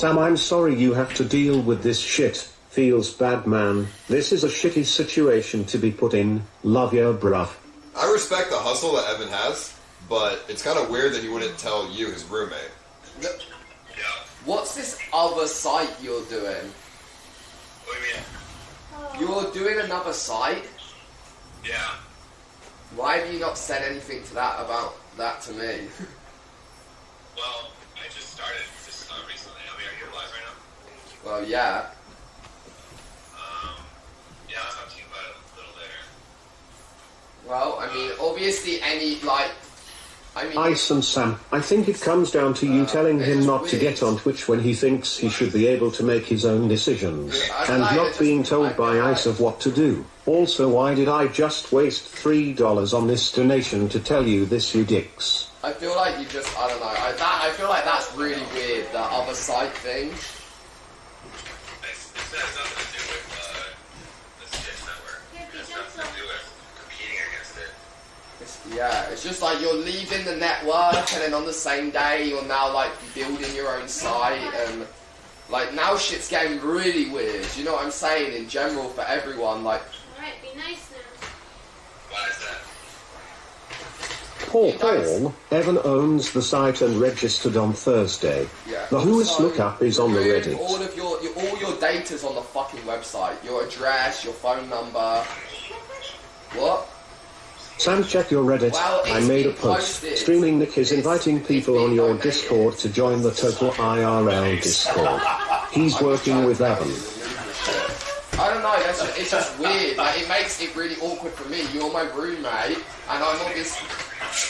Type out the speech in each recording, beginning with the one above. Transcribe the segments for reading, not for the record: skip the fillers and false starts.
Sam, I'm sorry you have to deal with this shit. Feels bad, man. This is a shitty situation to be put in. Love ya, bruh. I respect the hustle that Evan has, but it's kind of weird that he wouldn't tell you, his roommate. Yeah. What's this other site you're doing? What do you mean? You're doing another site? Yeah. Why have you not said anything to that about that to me? Well, I just started just recently. I mean, are you live right now? Well, yeah. Yeah, I'll talk to you about it a little later. Well, I mean, obviously Ice and Sam, I think it comes down to you telling him not to get on Twitch when he thinks he should be able to make his own decisions, and not being told by Ice of what to do. Also, why did I just waste $3 on this donation to tell you this, you dicks? I feel like you just, I don't know, I feel like that's really weird, that other side thing. It has nothing to do with the CX network. It has nothing to do with competing against it. It's just like you're leaving the network and then on the same day you're now like building your own site and like now shit's getting really weird, you know what I'm saying, in general for everyone, like... Alright, be nice now. Why is that? Paul, Evan owns the site and registered on Thursday. Yeah. The whoest lookup is on the Reddit. All your data's on the fucking website. Your address, your phone number. What? Sam, check your Reddit. Well, I made a post. posted. Streaming Nick is inviting people on your Discord to join the Total IRL Discord. He's working with Evan. I don't know, it's just weird. Like, it makes it really awkward for me. You're my roommate, and I'm obviously...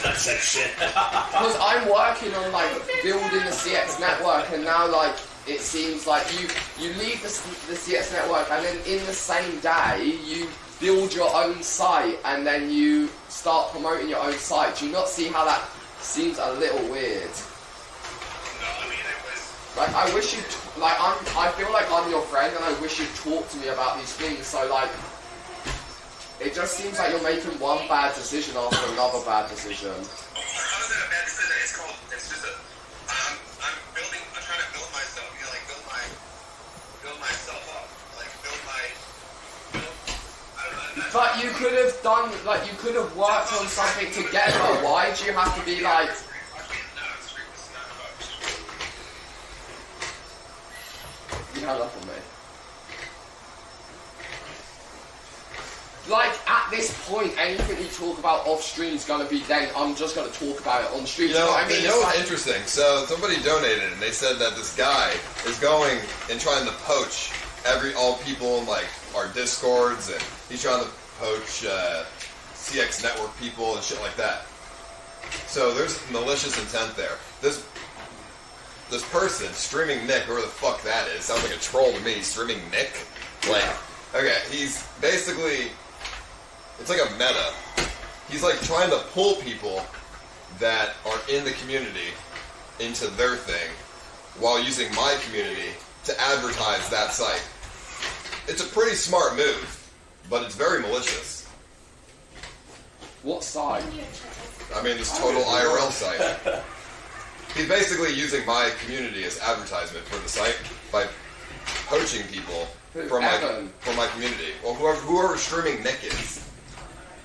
That's that shit. Because I'm working on, like, building the CX network, and now, like, it seems like you leave the CX network, and then in the same day, you build your own site, and then you start promoting your own site. Do you not see how that seems a little weird? No, I mean, it was... Like, I wish you'd... Like, I feel like I'm your friend, and I wish you'd talk to me about these things, so, like... It just seems like you're making one bad decision after another bad decision. How is it a bad decision? It's called... It's just a... I'm trying to build myself, you know, like, build myself up. Like, build my... I don't know. But you could have done... Like, you could have worked on something together. Why do you have to be, like... You hung up on me. Like, at this point, anything we talk about off stream is going to be then, I'm just going to talk about it on stream. You know what I mean? You know what's interesting? So, somebody donated, and they said that this guy is going and trying to poach all people in, like, our Discords, and he's trying to poach CX network people and shit like that. So, there's malicious intent there. This person, Streaming Nick, whoever the fuck that is, sounds like a troll to me, Streaming Nick. Like, okay, he's basically... It's like a meta. He's like trying to pull people that are in the community into their thing while using my community to advertise that site. It's a pretty smart move, but it's very malicious. What site? I mean, this Total IRL site. He's basically using my community as advertisement for the site by poaching people from my community. Well, whoever Streaming Nick is.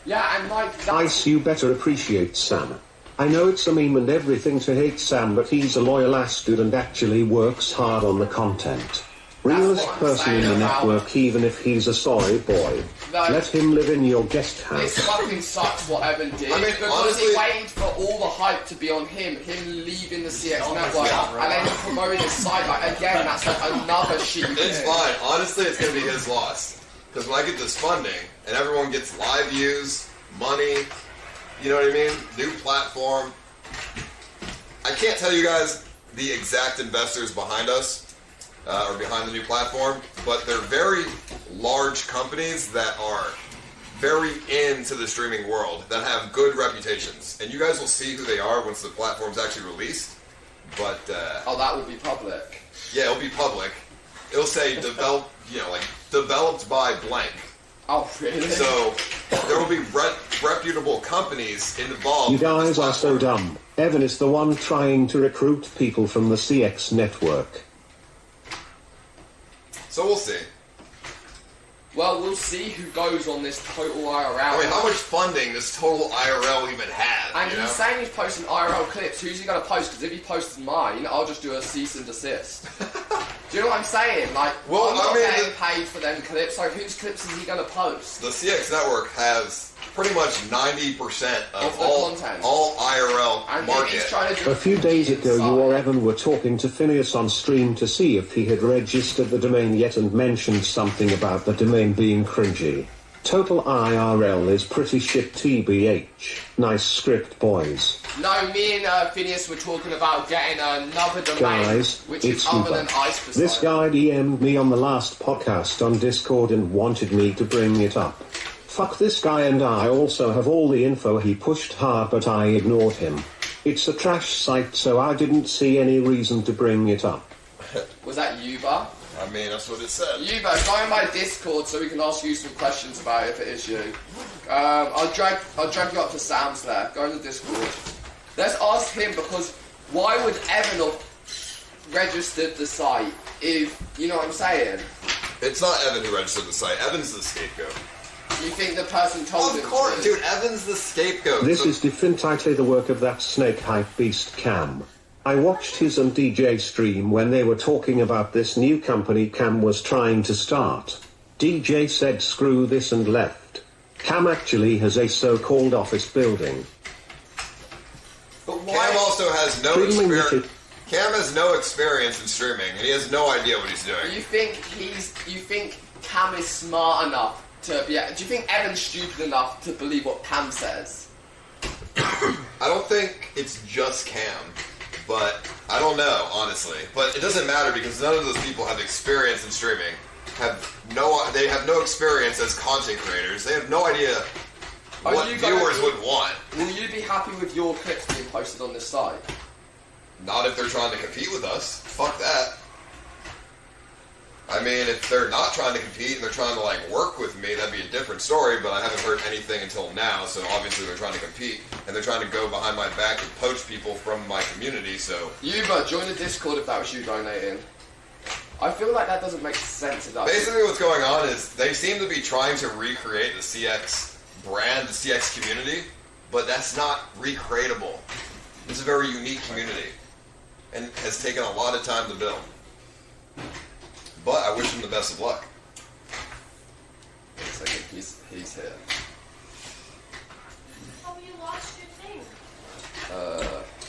Yeah, and like... Ice, you better appreciate Sam. I know it's a meme and everything to hate Sam, but he's a loyal ass dude and actually works hard on the content. Realest person in the network, even if he's a soy boy. No, let him live in your guest house. This fucking sucks what Evan did. I mean, because honestly, he waited for all the hype to be on him leaving the CX network, and then he promoted his site. Like, again, that's like another shit. It's fine. Honestly, it's going to be his loss. Because when I get this funding, and everyone gets live views, money, you know what I mean? New platform. I can't tell you guys the exact investors behind us, or behind the new platform, but they're very large companies that are very into the streaming world, that have good reputations. And you guys will see who they are once the platform's actually released. But, oh, that will be public. Yeah, it'll be public. It'll say developed by blank. Oh, really? So, there will be reputable companies involved. You guys are so dumb. Evan is the one trying to recruit people from the CX network. So we'll see. Well, we'll see who goes on this total IRL. I mean, how much funding does total IRL even have? And he's saying he's posting IRL clips. Who's he going to post? Because if he posts mine, I'll just do a cease and desist. Do you know what I'm saying? Like, well, I'm not getting paid for them clips. Like, whose clips is he going to post? The CX network has pretty much 90% of the content. All IRL and market. A few days ago, you or Evan were talking to Phineas on stream to see if he had registered the domain yet and mentioned something about the domain being cringy. Total IRL is pretty shit TBH. Nice script, boys. No, me and Phineas were talking about getting another domain, Guys, which is it's other Yuber. than Ice Poseidon. This guy DM'd me on the last podcast on Discord and wanted me to bring it up. Fuck this guy, and I also have all the info he pushed hard, but I ignored him. It's a trash site, so I didn't see any reason to bring it up. Was that Yuber? I mean, that's what it said. Yuber, go on my Discord so we can ask you some questions about it if it is you. I'll drag you up to Sam's there. Go in the Discord. Let's ask him, because why would Evan have registered the site if, you know what I'm saying? It's not Evan who registered the site. Evan's the scapegoat. You think the person told him? Of course, dude. Evan's the scapegoat. This is definitely the work of that snake hype beast Cam. I watched his and DJ stream when they were talking about this new company Cam was trying to start. DJ said screw this and left. Cam actually has a so-called office building. But why? Cam also has no Streaming experience. Cam has no experience in streaming, and he has no idea what he's doing. You think Cam is smart enough to be? Do you think Evan's stupid enough to believe what Cam says? I don't think it's just Cam, but I don't know, honestly. But it doesn't matter because none of those people have experience in streaming. They have no experience as content creators. They have no idea what viewers would want. Will you be happy with your clips being posted on this site? Not if they're trying to compete with us. Fuck that. I mean, if they're not trying to compete and they're trying to, like, work with me, that'd be a different story, but I haven't heard anything until now, so obviously they're trying to compete, and they're trying to go behind my back and poach people from my community, so... Yuber, join the Discord if that was you donating. I feel like that doesn't make sense. Basically what's going on is they seem to be trying to recreate the CX brand, the CX community, but that's not recreatable. It's a very unique community, and has taken a lot of time to build. But I wish him the best of luck. Wait a second, he's here. Oh, you lost your thing.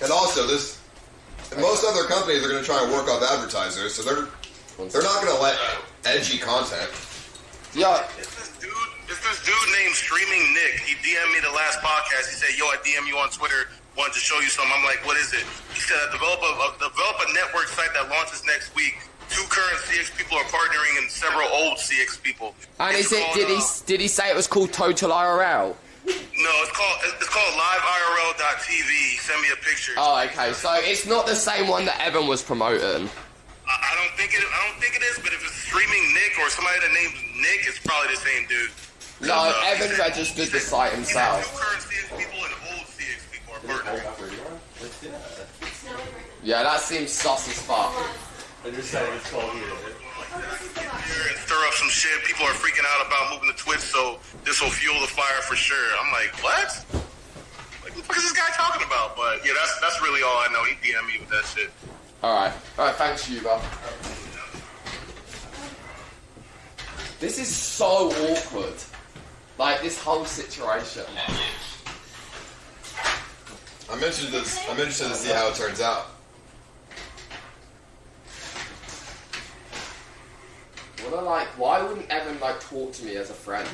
And also, most other companies are going to try and work off advertisers, so they're not going to let edgy content. Yeah. It's this dude named Streaming Nick. He DM'd me the last podcast. He said, "Yo, I DM you on Twitter. Wanted to show you something." I'm like, "What is it?" He said, "Develop a network site that launches next week. 2 current CX people are partnering and several old CX people." And did he say it was called Total IRL? No, it's called liveirl.tv. Send me a picture. Oh, okay. So it's not the same one that Evan was promoting. I don't think it is, but if it's Streaming Nick or somebody that named Nick, it's probably the same dude. No, Evan registered the site himself. 2 current CX people and old CX people are partnering. Yeah, that seems sus as fuck. I just said it's called here. And stir up some shit. People are freaking out about moving to Twitch, so this will fuel the fire for sure. I'm like, what? Like, what the fuck is this guy talking about? But yeah, that's really all I know. He DM'd me with that shit. Alright, thanks, Yuber. This is so awkward. Like, this whole situation. I'm interested to see how it turns out. Why wouldn't Evan, talk to me as a friend?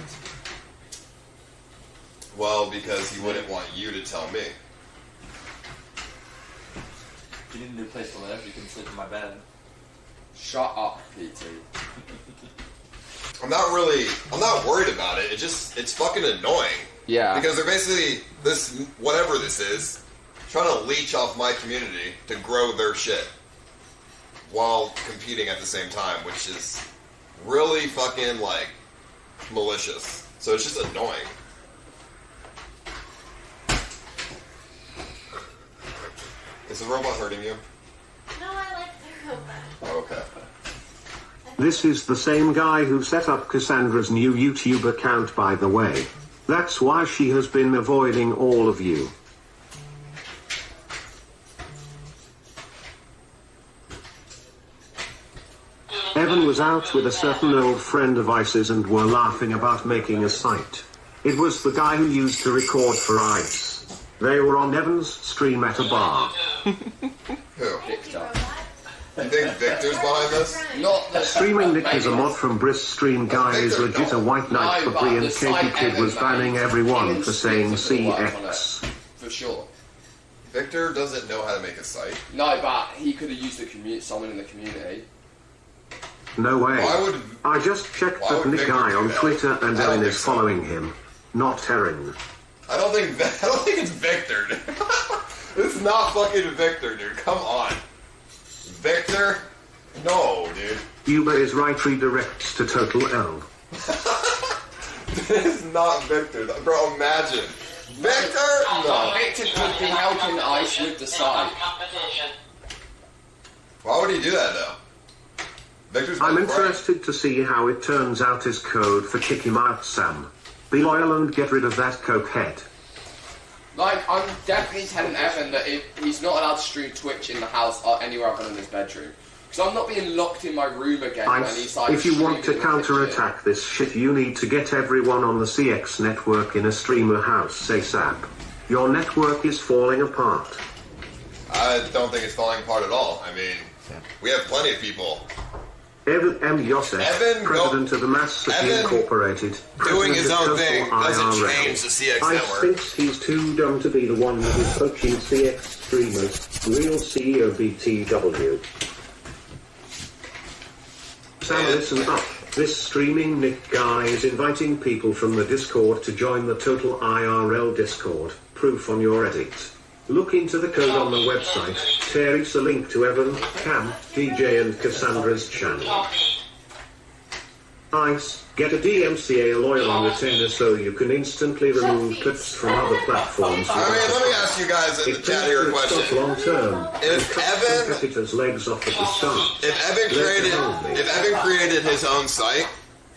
Well, because he wouldn't want you to tell me. If you need a new place to live, you can sleep in my bed. Shut up, PT. I'm not worried about it. It's fucking annoying. Yeah. Because they're basically, whatever this is, trying to leech off my community to grow their shit while competing at the same time, which is really fucking, malicious. So it's just annoying. Is the robot hurting you? No, I like the robot. Oh, okay. I This is the same guy who set up Cassandra's new YouTube account, by the way. That's why she has been avoiding all of you. Evan was out with a certain old friend of Ice's and were laughing about making a site. It was the guy who used to record for Ice. They were on Evan's stream at a bar. Who? Victor. You think Victor's behind this? Not the Streaming Nick is a mod from Briss Stream Guy is legit a white knight for Brie and Katie Kid was banning everyone for saying CX. For sure. Victor doesn't know how to make a site. No, but he could have used someone in the community. No way. Why would- I just checked why that would Nick Victor Guy do on that? Twitter and I don't Evan think is so. following him. Not Erin. I don't think it's Victor. Dude. This is not fucking Victor, dude. Come on. Victor? No, dude. Yuber is right, redirects to Total L. This is not Victor. Bro, imagine. Victor? No. Victor could be helping Ice with the site. Why would he do that, though? Victor's my I'm friend. interested to see how it turns out his code for kick him out, Sam. Be loyal and get rid of that cokehead. Like, I'm definitely telling Evan that if he's not allowed to stream Twitch in the house or anywhere other than his bedroom. Because I'm not being locked in my room again when he's like If you want to streaming in the counter-attack this shit, you need to get everyone on the CX network in a streamer house ASAP. Your network is falling apart. I don't think it's falling apart at all. I mean, we have plenty of people. Evan M. Yosef, president of the Mass City Evan Incorporated, doing president his of own Total thing doesn't IRL. change the CX I network. thinks he's too dumb to be the one that is coaching CX streamers. Real CEO BTW. Sam, listen up. This streaming Nick guy is inviting people from the Discord to join the Total IRL Discord. Proof on your edit. Look into the code on the website. There's a link to Evan, Cam, DJ and Cassandra's channel. Ice, get a DMCA lawyer on retainer so you can instantly remove clips from other platforms. I mean, let me ask you guys in the chat here a question. Long term. If Evan, Competitors' legs off at the start. if Evan created his own site,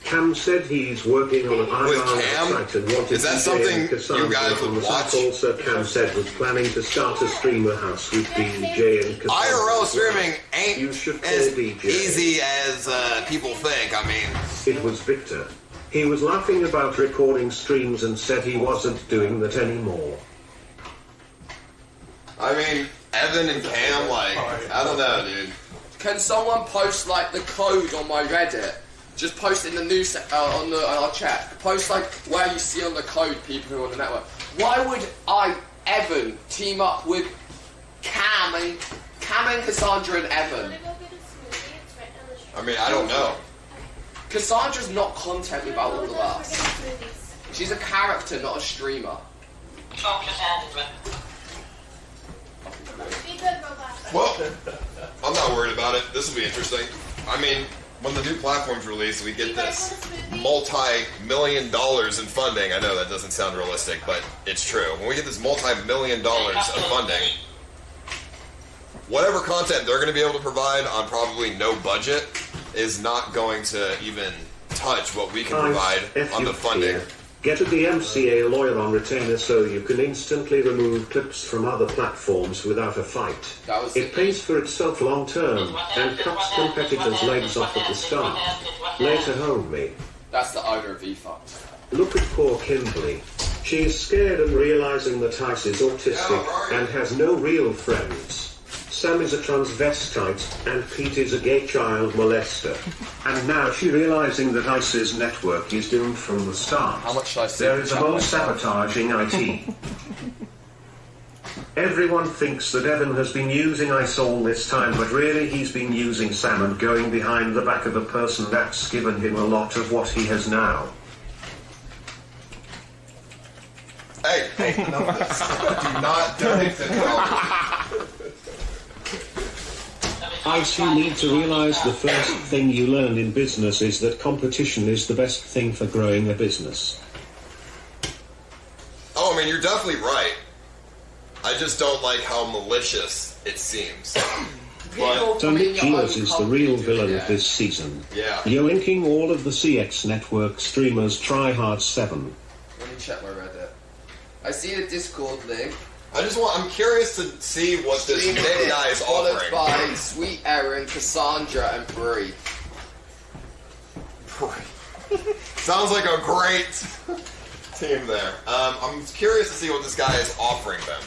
Cam said he's working on an With IRL Cam? site and wanted Is that DJ something and Cassandra you guys would on the watch? site. Also, Cam said was planning to start a streamer house with DJ and Cassandra. IRL streaming ain't You should call as DJ. easy as people think. I mean, It was Victor. He was laughing about recording streams and said he wasn't doing that anymore. Evan and Cam, like, I don't know, dude. Can someone post like the code on my Reddit? Just post in the news on our chat. Post like where you see on the code people who are on the network. Why would Evan team up with Cam and Cassandra and Evan? I mean, I don't know. Cassandra's not content about all of us. She's a character, not a streamer. Well, I'm not worried about it. This will be interesting. I mean, when the new platform's released, we get this multi-million dollars in funding. I know that doesn't sound realistic, but it's true. When we get this multi-million dollars of funding, whatever content they're going to be able to provide on probably no budget is not going to even touch what we can provide on the funding. Here. Get a DMCA lawyer on retainer so you can instantly remove clips from other platforms without a fight. It pays for itself long term and cuts competitors' legs off at the start. Later, homie. That's the owner of eFucks. Look at poor Kimberly. She is scared and realizing that Ice is autistic and has no real friends. Sam is a transvestite and Pete is a gay child molester. And now she realizing that Ice's network is doomed from the start. How much should I say? There is a whole sabotaging IT. Everyone thinks that Evan has been using Ice all this time, but really he's been using Sam and going behind the back of a person that's given him a lot of what he has now. Hey, enough of this. Do not donate to the Ice, you need to realize the first thing you learn in business is that competition is the best thing for growing a business. Oh, I mean, you're definitely right. I just don't like how malicious it seems. People So from Nick your own Gears is the company real do villain it. of this season. Yeah. Yoinking all of the CX network streamers tryhard 7. Let me check my Reddit. I see the Discord link. I'm curious to see what this Stream Nick guy is followed offering. by Sweet Erin, Cassandra, and Brie. Sounds like a great team there. I'm curious to see what this guy is offering them.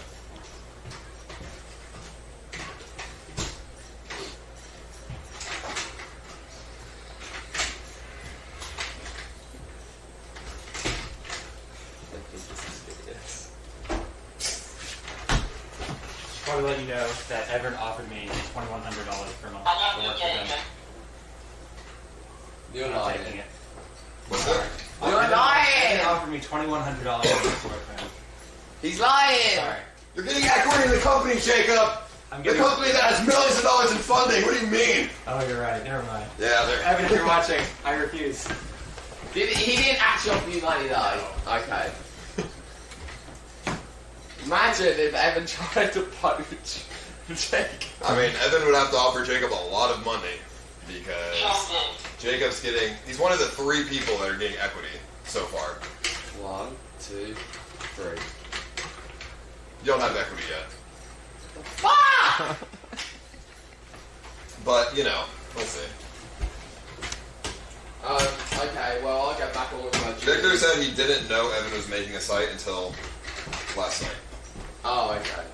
Probably let you know that Evan offered me $2,100 per month to work for them. You're I'm not lying. taking it. What's that? You're Evan lying! offered me $2,100 to work for them. He's lying! Sorry. You're getting equity in the company, Jacob! I'm The getting... company that has millions of dollars in funding! What do you mean? Oh, you're right. Never mind. Yeah, there. Evan, if you're watching, I refuse. He didn't actually offer you money though. Okay. Imagine if Evan tried to poach Jake. I mean, Evan would have to offer Jacob a lot of money because Jacob's he's one of the 3 people that are getting equity so far. 1, 2, 3. You don't have equity yet. Fuck! But, you know, we'll see. Okay, well, I'll get back on with my Victor duties. said he didn't know Evan was making a site until last night. Oh, okay.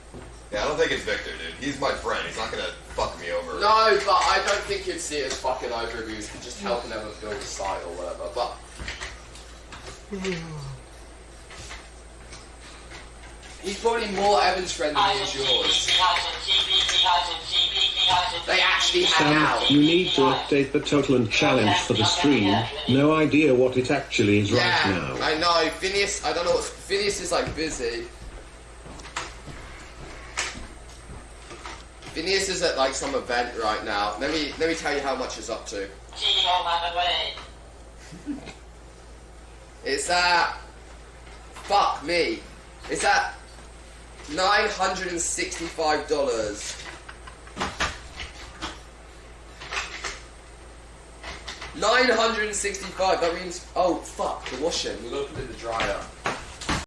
Yeah, I don't think it's Victor, dude. He's my friend. He's not gonna fuck me over. No, but I don't think he'd see it as fucking over if he was just helping Evan build a site or whatever, but... He's probably more Evan's friend than he is yours. They actually hang Sam, out. you need to update the total and challenge for the stream. No idea what it actually is right now. I know. Phineas, I don't know what... Phineas is, like, busy. Phineas is at, like, some event right now. Let me tell you how much it's up to. It's at... Fuck me. It's at... $965. $965. That means... Oh, fuck. The washing. We're gonna put it in the dryer.